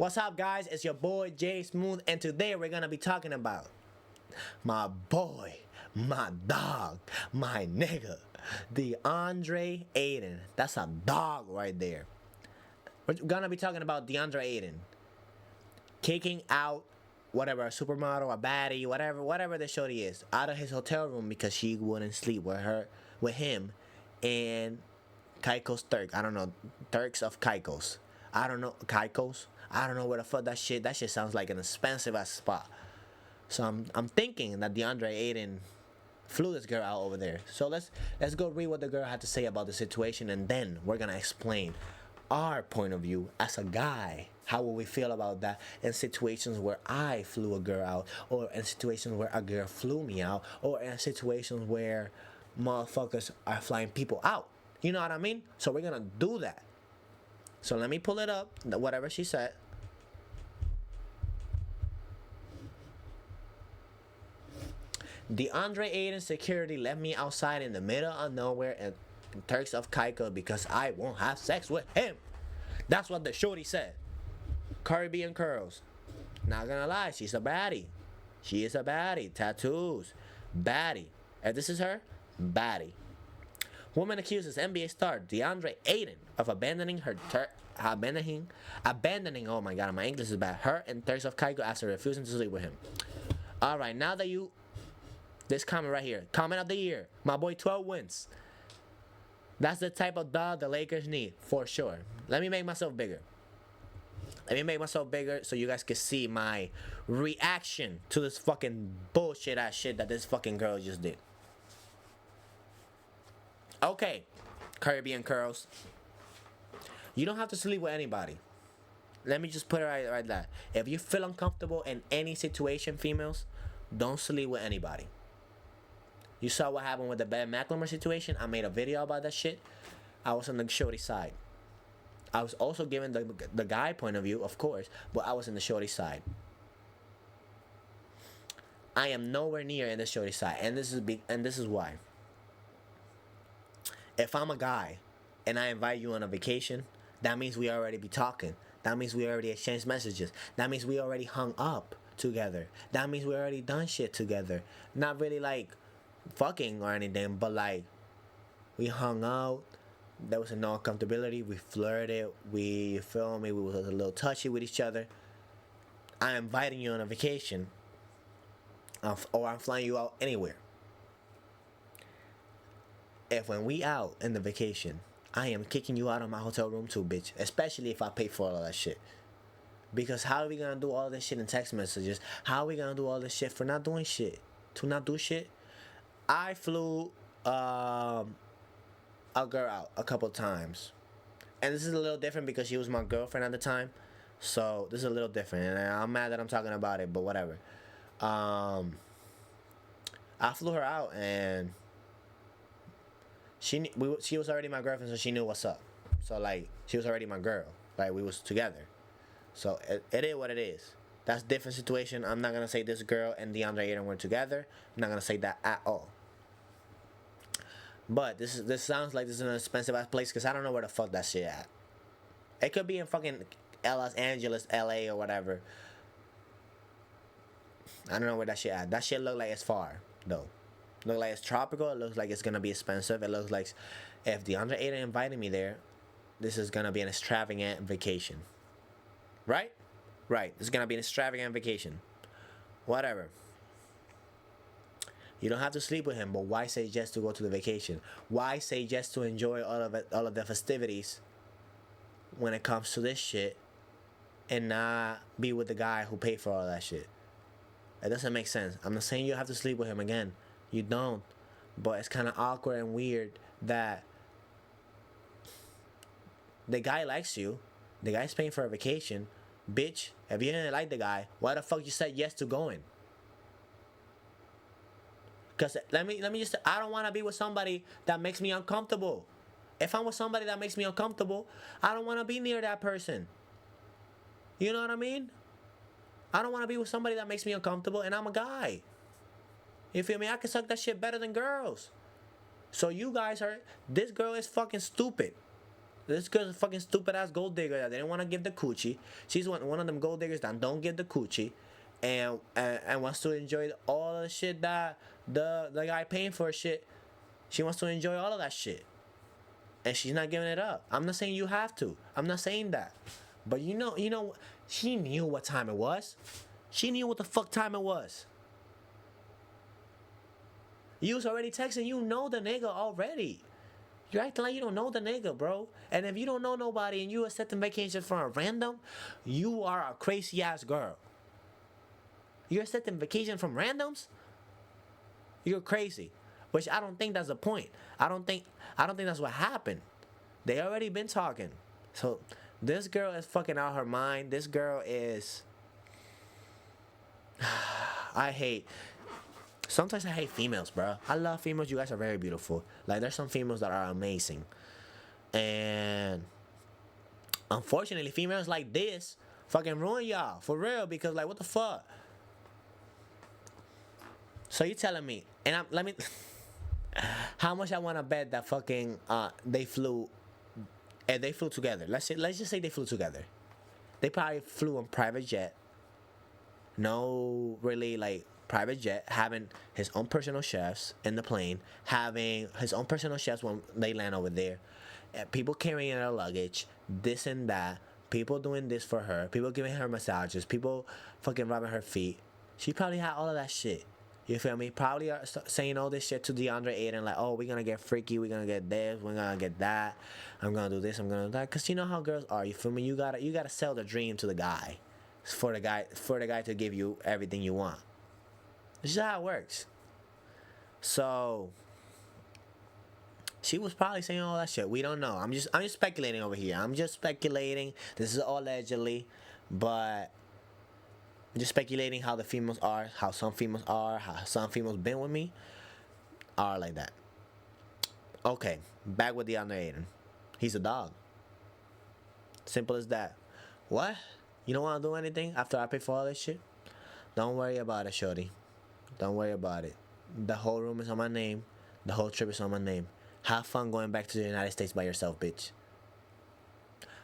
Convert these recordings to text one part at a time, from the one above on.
What's up, guys? It's your boy J Smooth, and today we're gonna be talking about my boy, my dog, my nigga, Deandre Ayton. That's a dog right there. We're gonna be talking about Deandre Ayton kicking out whatever, a supermodel, a baddie, whatever the shorty is, out of his hotel room because she wouldn't sleep with him, and Caicos Turk. I don't know, Turks of Caicos. I don't know, Caicos. I don't know where the fuck that shit. That shit sounds like an expensive ass spot. So I'm thinking that Deandre Ayton flew this girl out over there. So let's go read what the girl had to say about the situation, and then we're gonna explain our point of view as a guy. How will we feel about that in situations where I flew a girl out, or in situations where a girl flew me out, or in situations where motherfuckers are flying people out? You know what I mean? So we're gonna do that. So let me pull it up, whatever she said. Deandre Ayton security left me outside in the middle of nowhere in Turks of Caicos because I won't have sex with him. That's what the shorty said. Caribbean curls. Not gonna lie, she's a baddie. She is a baddie. Tattoos. Baddie. If this is her, baddie. Woman accuses NBA star Deandre Ayton of abandoning oh my god, my English is bad. Her in Turks of Caicos after refusing to sleep with him. Alright, now that this comment right here, comment of the year, my boy 12 wins. That's the type of dog the Lakers need, for sure. Let me make myself bigger. So you guys can see my reaction to this fucking bullshit ass shit that this fucking girl just did. Okay, Caribbean curls. You don't have to sleep with anybody. Let me just put it right there. If you feel uncomfortable in any situation, females, don't sleep with anybody. You saw what happened with the Ben McLemore situation. I made a video about that shit. I was on the shorty side. I was also giving the guy point of view, of course, but I was in the shorty side. I am nowhere near in the shorty side, and this is why. If I'm a guy and I invite you on a vacation, that means we already be talking. That means we already exchanged messages. That means we already hung up together. That means we already done shit together. Not really like fucking or anything, but like we hung out. There was no comfortability. We flirted. You feel me? We was a little touchy with each other. I'm inviting you on a vacation, or I'm flying you out anywhere. If when we out in the vacation, I am kicking you out of my hotel room too, bitch. Especially if I pay for all that shit. Because how are we gonna do all this shit in text messages? How are we gonna do all this shit for not doing shit? To not do shit? I flew a girl out a couple times. And this is a little different because she was my girlfriend at the time. So this is a little different. And I'm mad that I'm talking about it, but whatever. I flew her out, and she was already my girlfriend, so she knew what's up. So like, she was already my girl. Like, we was together. So it is what it is. That's a different situation. I'm not gonna say this girl and Deandre Ayton were together. I'm not gonna say that at all. But this sounds like this is an expensive ass place because I don't know where the fuck that shit at. It could be in fucking Los Angeles, LA, or whatever. I don't know where that shit at. That shit look like it's far though. Look like it's tropical. It looks like it's gonna be expensive. It looks like if Deandre Ayton invited me there, this is gonna be an extravagant vacation. Right? Right. This is gonna be an extravagant vacation. Whatever. You don't have to sleep with him, but why say yes to go to the vacation? Why say yes to enjoy all of the festivities when it comes to this shit, and not be with the guy who paid for all that shit? It doesn't make sense. I'm not saying you have to sleep with him again. You don't. But it's kind of awkward and weird that the guy likes you. The guy's paying for a vacation. Bitch, if you didn't like the guy, why the fuck you said yes to going? Because let me just, I don't want to be with somebody that makes me uncomfortable. If I'm with somebody that makes me uncomfortable, I don't want to be near that person. You know what I mean? I don't want to be with somebody that makes me uncomfortable, and I'm a guy. You feel me? I can suck that shit better than girls. So you guys this girl is fucking stupid. This girl's a fucking stupid ass gold digger that didn't want to give the coochie. She's one of them gold diggers that don't give the coochie, and wants to enjoy all the shit that the guy paying for shit. She wants to enjoy all of that shit, and she's not giving it up. I'm not saying you have to. I'm not saying that, but she knew what time it was. She knew what the fuck time it was. You was already texting. You know the nigga already. You're acting like you don't know the nigga, bro. And if you don't know nobody and you accepting vacation from a random, you are a crazy ass girl. You're accepting vacation from randoms? You're crazy. Which I don't think that's the point. I don't think that's what happened. They already been talking. So this girl is fucking out her mind. This girl is Sometimes I hate females, bro. I love females. You guys are very beautiful. Like, there's some females that are amazing. And unfortunately, females like this fucking ruin y'all. For real. Because, like, what the fuck? So you telling me, let me, how much I want to bet that fucking, they flew together. Let's just say they flew together. They probably flew on private jet. No, really, like, private jet, having his own personal chefs in the plane, having his own personal chefs when they land over there, people carrying her luggage, this and that, people doing this for her, people giving her massages, people fucking rubbing her feet. She probably had all of that shit. You feel me? Probably are saying all this shit to Deandre Ayton, like, oh, we're gonna get freaky, we're gonna get this, we're gonna get that, I'm gonna do this, I'm gonna do that. Cause you know how girls are. You feel me? You gotta sell the dream to the guy, for the guy to give you everything you want. This is how it works. So she was probably saying all that shit. We don't know. I'm just speculating over here. I'm just speculating. This is all allegedly, but I'm just speculating how the females are, how some females are, how some females been with me are like that. Okay, back with Deandre Ayton. He's a dog. Simple as that. What? You don't want to do anything after I pay for all this shit? Don't worry about it, shorty. Don't worry about it. The whole room is on my name. The whole trip is on my name. Have fun going back to the United States by yourself, bitch.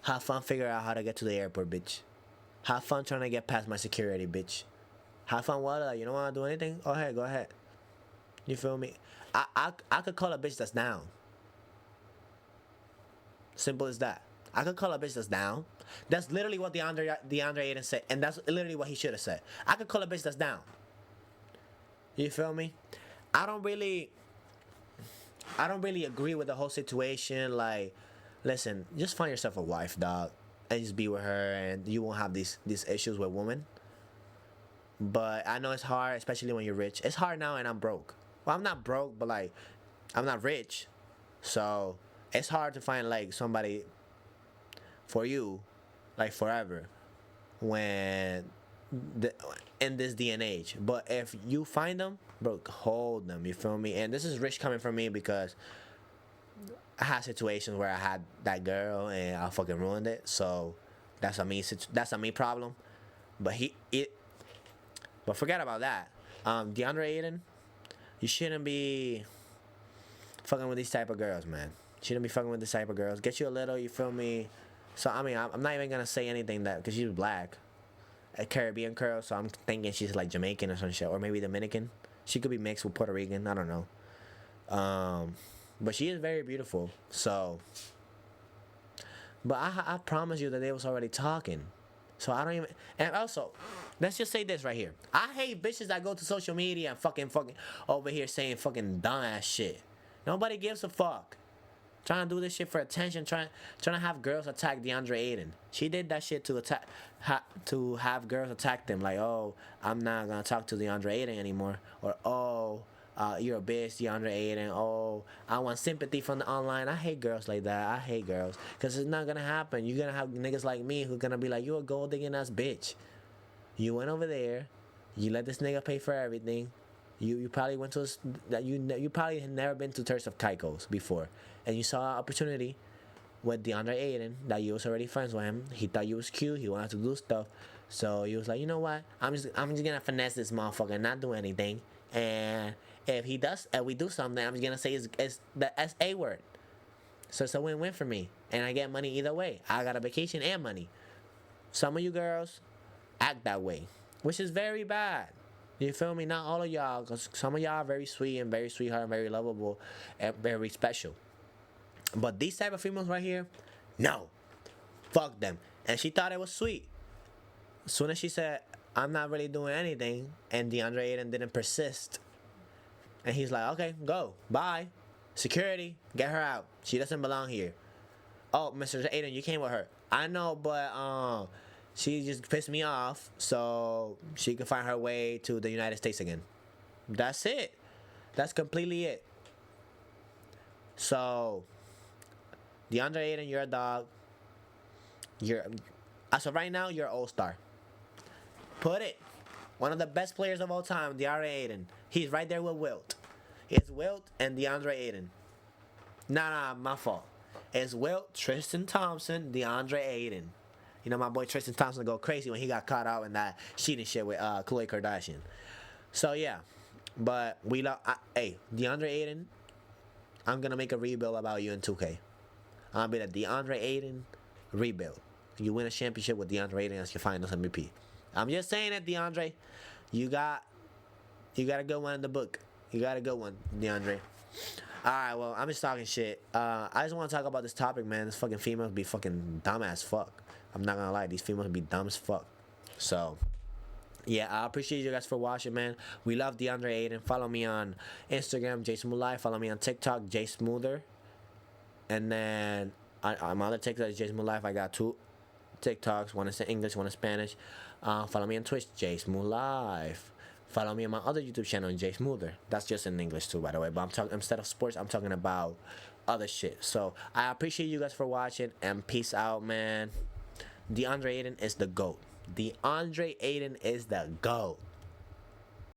Have fun figuring out how to get to the airport, bitch. Have fun trying to get past my security, bitch. Have fun what? You don't want to do anything? Go ahead. You feel me? I could call a bitch that's down. Simple as that. I could call a bitch that's down. That's literally what Deandre Ayton said, and that's literally what he should have said. I could call a bitch that's down. You feel me? I don't really agree with the whole situation. Like, listen, just find yourself a wife, dog, and just be with her, and you won't have these issues with women. But I know it's hard, especially when you're rich. It's hard now, and I'm broke. Well, I'm not broke, but like, I'm not rich, so it's hard to find like somebody for you, like forever, when in this day and age. But if you find them, bro, hold them. You feel me? And this is rich coming from me because I had situations where I had that girl and I fucking ruined it. So that's a me problem. But but forget about that. Deandre Ayton, you shouldn't be fucking with these type of girls, man. Shouldn't be fucking with this type of girls. Get you a little, you feel me? So I mean, I'm not even gonna say anything that because she's black, a Caribbean girl. So I'm thinking she's like Jamaican or some shit, or maybe Dominican. She could be mixed with Puerto Rican. I don't know. But she is very beautiful. So, but I promise you that they was already talking. So I don't even. And also, let's just say this right here. I hate bitches that go to social media and fucking over here saying fucking dumb ass shit. Nobody gives a fuck. Trying to do this shit for attention, trying to have girls attack Deandre Ayton. She did that shit to have girls attack them, like, oh, I'm not gonna talk to Deandre Ayton anymore, or oh, you're a bitch, Deandre Ayton. Oh, I want sympathy from the online. I hate girls like that. I hate girls because it's not gonna happen. You're gonna have niggas like me who's gonna be like, you a gold digging ass bitch. You went over there, you let this nigga pay for everything. You probably went to you probably had never been to Turks of Caicos before, and you saw an opportunity with Deandre Ayton that you was already friends with him. He thought you was cute. He wanted to do stuff, so he was like, you know what? I'm just gonna finesse this motherfucker and not do anything. And if we do something, I'm just gonna say it's the SA word. So it's a win-win for me, and I get money either way. I got a vacation and money. Some of you girls act that way, which is very bad. You feel me? Not all of y'all, because some of y'all are very sweet and very sweetheart and very lovable and very special. But these type of females right here, no. Fuck them. And she thought it was sweet. As soon as she said, I'm not really doing anything, and Deandre Ayton didn't persist. And he's like, okay, go. Bye. Security, get her out. She doesn't belong here. Oh, Mr. Ayton, you came with her. I know, but she just pissed me off, so she can find her way to the United States again. That's it. That's completely it. So, Deandre Ayton, you're a dog. As of right now, you're an all-star. Put it. One of the best players of all time, Deandre Ayton. He's right there with Wilt. It's Wilt and Deandre Ayton. Nah, my fault. It's Wilt, Tristan Thompson, Deandre Ayton. You know my boy Tristan Thompson go crazy when he got caught out in that cheating shit with Khloe Kardashian. So yeah, but we love. Hey, Deandre Ayton, I'm gonna make a rebuild about you in 2K. I'm gonna be the Deandre Ayton rebuild. You win a championship with Deandre Ayton as your Finals MVP. I'm just saying it, Deandre. You got a good one in the book. You got a good one, Deandre. Alright, well, I'm just talking shit. I just want to talk about this topic, man. This fucking females be fucking dumb as fuck. I'm not gonna lie, these females be dumb as fuck. So, yeah, I appreciate you guys for watching, man. We love Deandre Ayton. Follow me on Instagram, jsmoothlivee. Follow me on TikTok, jsmoother. And then on my other TikTok, jsmoothlivee. I got 2 TikToks. One is in English, one in Spanish. Follow me on Twitch, jsmoothlivee. Follow me on my other YouTube channel, jsmoother. That's just in English too, by the way. But I'm talking instead of sports, I'm talking about other shit. So I appreciate you guys for watching, and peace out, man. Deandre Ayton is the GOAT. Deandre Ayton is the GOAT.